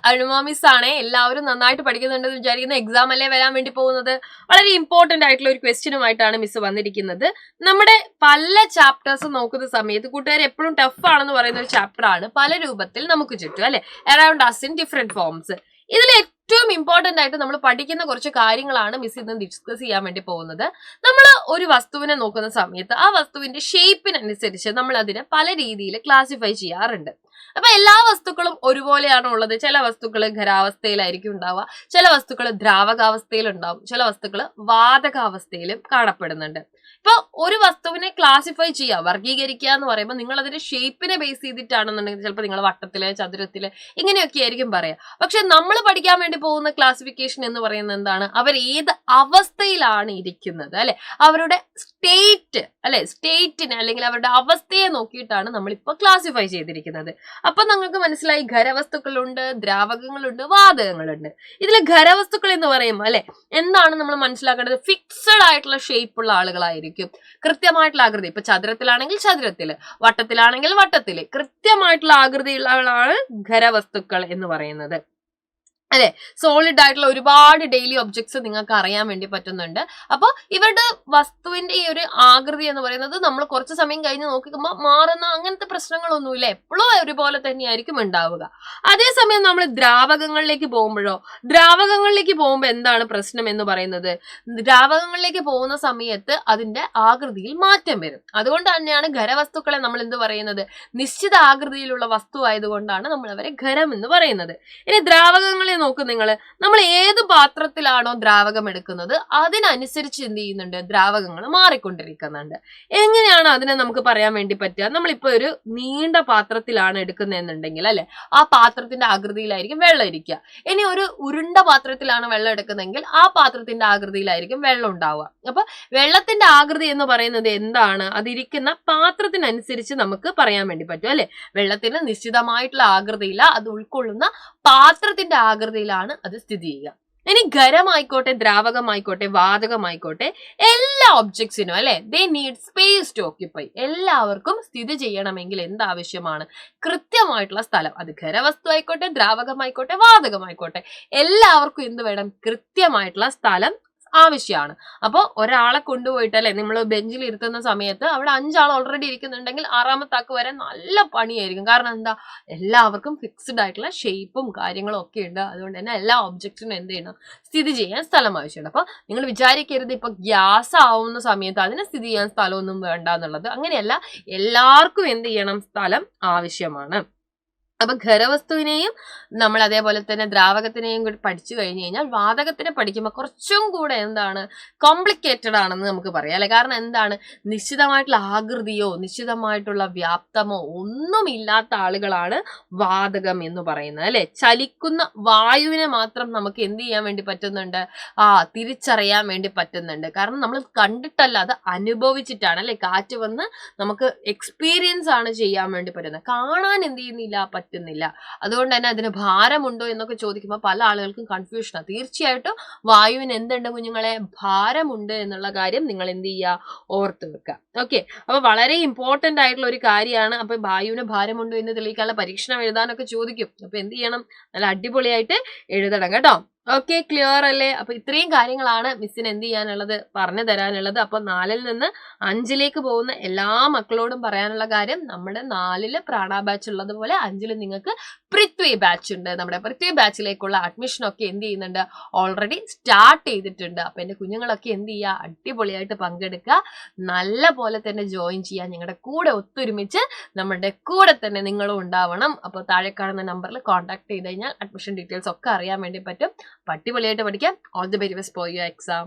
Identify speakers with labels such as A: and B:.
A: അരുമ മിസ് ആണേ. എല്ലാവരും നന്നായിട്ട് പഠിക്കുന്നുണ്ടെന്ന് വിചാരിക്കുന്ന എക്സാം അല്ലേ വരാൻ വേണ്ടി പോകുന്നത്. വളരെ ഇമ്പോർട്ടന്റ് ആയിട്ടുള്ള ഒരു ക്വസ്റ്റ്യനുമായിട്ടാണ് മിസ് വന്നിരിക്കുന്നത്. നമ്മുടെ പല ചാപ്റ്റേഴ്സ് നോക്കുന്ന സമയത്ത് കൂട്ടുകാർ എപ്പോഴും ടഫ് ആണെന്ന് പറയുന്ന ഒരു ചാപ്റ്റർ ആണ് പല രൂപത്തിൽ നമുക്ക് ചുറ്റും അല്ലെ, around as in different forms. ഇതിൽ ഏറ്റവും ഇമ്പോർട്ടന്റ് ആയിട്ട് നമ്മൾ പഠിക്കുന്ന കുറച്ച് കാര്യങ്ങളാണ് മിസ് ഇന്ന് ഡിസ്കസ് ചെയ്യാൻ വേണ്ടി പോകുന്നത്. നമ്മൾ ഒരു വസ്തുവിനെ നോക്കുന്ന സമയത്ത് ആ വസ്തുവിന്റെ ഷേപ്പിനനുസരിച്ച് നമ്മൾ അതിനെ പല രീതിയിൽ ക്ലാസിഫൈ ചെയ്യാറുണ്ട്. അപ്പൊ എല്ലാ വസ്തുക്കളും ഒരുപോലെയാണോ ഉള്ളത്? ചില വസ്തുക്കൾ ഖരാവസ്ഥയിലായിരിക്കും ഉണ്ടാവുക, ചില വസ്തുക്കൾ ദ്രാവകാവസ്ഥയിൽ ഉണ്ടാവും, ചില വസ്തുക്കൾ വാതകാവസ്ഥയിലും കാണപ്പെടുന്നുണ്ട്. ഇപ്പൊ ഒരു വസ്തുവിനെ ക്ലാസിഫൈ ചെയ്യുക, വർഗീകരിക്കുക എന്ന് പറയുമ്പോൾ നിങ്ങൾ അതിന്റെ ഷേപ്പിനെ ബേസ് ചെയ്തിട്ടാണെന്നുണ്ടെങ്കിൽ ചിലപ്പോൾ നിങ്ങൾ വട്ടത്തില്, ചതുരത്തില് ഇങ്ങനെയൊക്കെ ആയിരിക്കും പറയാ. പക്ഷെ നമ്മൾ പഠിക്കാൻ വേണ്ടി പോകുന്ന ക്ലാസിഫിക്കേഷൻ എന്ന് പറയുന്നത് എന്താണ്? അവർ ഏത് അവസ്ഥയിലാണ് ഇരിക്കുന്നത് അല്ലെ, അവരുടെ സ്റ്റേറ്റ് അല്ലെ, സ്റ്റേറ്റിനെ അല്ലെങ്കിൽ അവരുടെ അവസ്ഥയെ നോക്കിയിട്ടാണ് നമ്മളിപ്പോ ക്ലാസിഫൈ ചെയ്തിരിക്കുന്നത്. അപ്പൊ നിങ്ങൾക്ക് മനസ്സിലായി, ഖരവസ്തുക്കളുണ്ട്, ദ്രാവകങ്ങളുണ്ട്, വാതകങ്ങളുണ്ട്. ഇതിൽ ഖരവസ്തുക്കൾ എന്ന് പറയുമ്പോൾ അല്ലെ എന്താണ് നമ്മൾ മനസ്സിലാക്കേണ്ടത്? ഫിക്സഡ് ആയിട്ടുള്ള ഷേപ്പ് ഉള്ള ആളുകളായിരിക്കും, കൃത്യമായിട്ടുള്ള ആകൃതി. ഇപ്പൊ ചതുരത്തിലാണെങ്കിൽ ചതുരത്തില്, വട്ടത്തിലാണെങ്കിൽ വട്ടത്തില് കൃത്യമായിട്ടുള്ള ആകൃതിയുള്ളവളാണ് ഖരവസ്തുക്കൾ എന്ന് പറയുന്നത് അല്ലെ. സോളിഡ് ആയിട്ടുള്ള ഒരുപാട് ഡെയിലി ഒബ്ജക്ട്സ് നിങ്ങൾക്ക് അറിയാൻ വേണ്ടി പറ്റുന്നുണ്ട്. അപ്പൊ ഇവരുടെ വസ്തുവിന്റെ ഈ ഒരു ആകൃതി എന്ന് പറയുന്നത് നമ്മൾ കുറച്ച് സമയം കഴിഞ്ഞ് നോക്കുമ്പോൾ മാറുന്ന അങ്ങനത്തെ പ്രശ്നങ്ങളൊന്നുമില്ല, എപ്പോഴും ഒരുപോലെ തന്നെയായിരിക്കും ഉണ്ടാവുക. അതേസമയം നമ്മൾ ദ്രാവകങ്ങളിലേക്ക് പോകുമ്പോൾ എന്താണ് പ്രശ്നം എന്ന് പറയുന്നത്? ദ്രാവകങ്ങളിലേക്ക് പോകുന്ന സമയത്ത് അതിന്റെ ആകൃതിയിൽ മാറ്റം വരും. അതുകൊണ്ട് തന്നെയാണ് ഖരവസ്തുക്കളെ നമ്മൾ എന്ത് പറയുന്നത്? നിശ്ചിത ആകൃതിയിലുള്ള വസ്തു ആയതുകൊണ്ടാണ് നമ്മൾ അവരെ ഖരം എന്ന് പറയുന്നത്. ഇനി ദ്രാവകങ്ങളെ നോക്ക് നിങ്ങൾ, നമ്മൾ ഏത് പാത്രത്തിലാണോ ദ്രാവകം എടുക്കുന്നത് അതിനനുസരിച്ച് എന്ത് ചെയ്യുന്നുണ്ട്? ദ്രാവകങ്ങൾ മാറിക്കൊണ്ടിരിക്കുന്നുണ്ട്. എങ്ങനെയാണ് അതിനെ നമുക്ക് പറയാൻ വേണ്ടി പറ്റുക? നമ്മളിപ്പോ ഒരു നീണ്ട പാത്രത്തിലാണ് എടുക്കുന്നതെന്നുണ്ടെങ്കിൽ അല്ലെ, ആ പാത്രത്തിന്റെ ആകൃതിയിലായിരിക്കും വെള്ളം ഇരിക്കുക. ഇനി ഒരു ഉരുണ്ട പാത്രത്തിലാണ് വെള്ളം എടുക്കുന്നതെങ്കിൽ ആ പാത്രത്തിന്റെ ആകൃതിയിലായിരിക്കും വെള്ളം ഉണ്ടാവുക. അപ്പൊ വെള്ളത്തിന്റെ ആകൃതി എന്ന് പറയുന്നത് എന്താണ്? അതിരിക്കുന്ന പാത്രത്തിനനുസരിച്ച് നമുക്ക് പറയാൻ വേണ്ടി പറ്റും അല്ലെ. വെള്ളത്തിന് നിശ്ചിതമായിട്ടുള്ള ആകൃതിയില്ല, അത് ഉൾക്കൊള്ളുന്ന പാത്രത്തിന്റെ ആകൃതിയിലാണ് അത് സ്ഥിതി ചെയ്യുക. ഇനി ഖരമായിക്കോട്ടെ, ദ്രാവകമായിക്കോട്ടെ, വാതകമായിക്കോട്ടെ, എല്ലാ ഒബ്ജക്ട്സിനും അല്ലെ, they need space to occupy. എല്ലാവർക്കും സ്ഥിതി ചെയ്യണമെങ്കിൽ എന്താവശ്യമാണ്? കൃത്യമായിട്ടുള്ള സ്ഥലം. അത് ഖരവസ്തു ആയിക്കോട്ടെ, ദ്രാവകമായിക്കോട്ടെ, വാതകമായിക്കോട്ടെ, എല്ലാവർക്കും എന്ത് വേണം? കൃത്യമായിട്ടുള്ള സ്ഥലം ആവശ്യമാണ്. അപ്പോൾ ഒരാളെ കൊണ്ടുപോയിട്ട് അല്ലെ നമ്മൾ ബെഞ്ചിൽ ഇരുത്തുന്ന സമയത്ത് അവിടെ 5 ആൾ ഓൾറെഡി ഇരിക്കുന്നുണ്ടെങ്കിൽ 6ാമത്തെ ആൾക്ക് വരെ നല്ല പണിയായിരിക്കും. കാരണം എന്താ? എല്ലാവർക്കും ഫിക്സ്ഡ് ആയിട്ടുള്ള ഷേപ്പും കാര്യങ്ങളും ഒക്കെ ഉണ്ട്. അതുകൊണ്ട് തന്നെ എല്ലാ ഒബ്ജക്റ്റിനും എന്ത് ചെയ്യണം? സ്ഥിതി ചെയ്യാൻ സ്ഥലം ആവശ്യമുണ്ട്. അപ്പൊ നിങ്ങൾ വിചാരിക്കരുത് ഇപ്പൊ ഗ്യാസ് ആവുന്ന സമയത്ത് അതിന് സ്ഥിതി ചെയ്യാൻ സ്ഥലമൊന്നും വേണ്ട എന്നുള്ളത്. അങ്ങനെയല്ല, എല്ലാവർക്കും എന്ത് ചെയ്യണം? സ്ഥലം ആവശ്യമാണ്. അപ്പൊ ഖരവസ്തുവിനെയും നമ്മൾ അതേപോലെ തന്നെ ദ്രാവകത്തിനെയും കൂടി പഠിച്ചു കഴിഞ്ഞു കഴിഞ്ഞാൽ വാതകത്തിനെ പഠിക്കുമ്പോൾ കുറച്ചും കൂടെ എന്താണ്? കോംപ്ലിക്കേറ്റഡ് ആണെന്ന് നമുക്ക് പറയാം അല്ലെ. കാരണം എന്താണ്? നിശ്ചിതമായിട്ടുള്ള ആകൃതിയോ നിശ്ചിതമായിട്ടുള്ള വ്യാപ്തമോ ഒന്നുമില്ലാത്ത ആളുകളാണ് വാതകം എന്ന് പറയുന്നത് അല്ലെ. ചലിക്കുന്ന വായുവിനെ മാത്രം നമുക്ക് എന്ത് ചെയ്യാൻ വേണ്ടി പറ്റുന്നുണ്ട്? തിരിച്ചറിയാൻ വേണ്ടി പറ്റുന്നുണ്ട്. കാരണം നമ്മൾ കണ്ടിട്ടല്ല, അത് അനുഭവിച്ചിട്ടാണ് അല്ലെ. കാറ്റ് വന്ന് നമുക്ക് എക്സ്പീരിയൻസ് ആണ് ചെയ്യാൻ വേണ്ടി പറ്റുന്നത്, കാണാൻ എന്ത് ചെയ്യുന്നില്ല, പറ്റുന്നില്ല. അതുകൊണ്ട് തന്നെ അതിന് ഭാരമുണ്ടോ എന്നൊക്കെ ചോദിക്കുമ്പോൾ പല ആളുകൾക്കും കൺഫ്യൂഷനാണ്. തീർച്ചയായിട്ടും വായുവിന് എന്തുണ്ട് കുഞ്ഞുങ്ങളെ? ഭാരമുണ്ട് എന്നുള്ള കാര്യം നിങ്ങൾ എന്ത് ചെയ്യുക? ഓർത്ത് വെക്കുക. ഓക്കെ, അപ്പൊ വളരെ ഇമ്പോർട്ടന്റ് ആയിട്ടുള്ള ഒരു കാര്യമാണ്. അപ്പൊ വായുവിന് ഭാരമുണ്ടോ എന്ന് തെളിയിക്കാനുള്ള പരീക്ഷണം എഴുതാനൊക്കെ ചോദിക്കും. അപ്പൊ എന്ത് ചെയ്യണം? നല്ല അടിപൊളിയായിട്ട് എഴുതണം കേട്ടോ. ഓക്കെ, ക്ലിയർ അല്ലേ? അപ്പൊ ഇത്രയും കാര്യങ്ങളാണ് മിസ്സിന് എന്ത് ചെയ്യാനുള്ളത്? പറഞ്ഞു തരാനുള്ളത്. അപ്പൊ 4ൽ നിന്ന് 5ലേക്ക് പോകുന്ന എല്ലാ മക്കളോടും പറയാനുള്ള കാര്യം, നമ്മുടെ 4ല് പ്രാണ ബാച്ച് ഉള്ളതുപോലെ 5ൽ നിങ്ങൾക്ക് പൃഥ്വി ബാച്ച് ഉണ്ട്. നമ്മുടെ പൃഥ്വി ബാച്ചിലേക്കുള്ള അഡ്മിഷൻ ഒക്കെ എന്ത് ചെയ്യുന്നുണ്ട്? ഓൾറെഡി സ്റ്റാർട്ട് ചെയ്തിട്ടുണ്ട്. അപ്പൊ എന്റെ കുഞ്ഞുങ്ങളൊക്കെ എന്ത് ചെയ്യുക? അടിപൊളിയായിട്ട് പങ്കെടുക്കുക, നല്ല പോലെ തന്നെ ജോയിൻ ചെയ്യാൻ, ഞങ്ങളുടെ കൂടെ ഒത്തൊരുമിച്ച് നമ്മുടെ കൂടെ തന്നെ നിങ്ങളും ഉണ്ടാവണം. അപ്പോൾ താഴെ കാണുന്ന നമ്പറിൽ കോൺടാക്ട് ചെയ്ത് കഴിഞ്ഞാൽ അഡ്മിഷൻ ഡീറ്റെയിൽസ് ഒക്കെ അറിയാൻ വേണ്ടി പറ്റും. അടിപൊളിയായിട്ട് പഠിക്കാം. All the very best for your exam.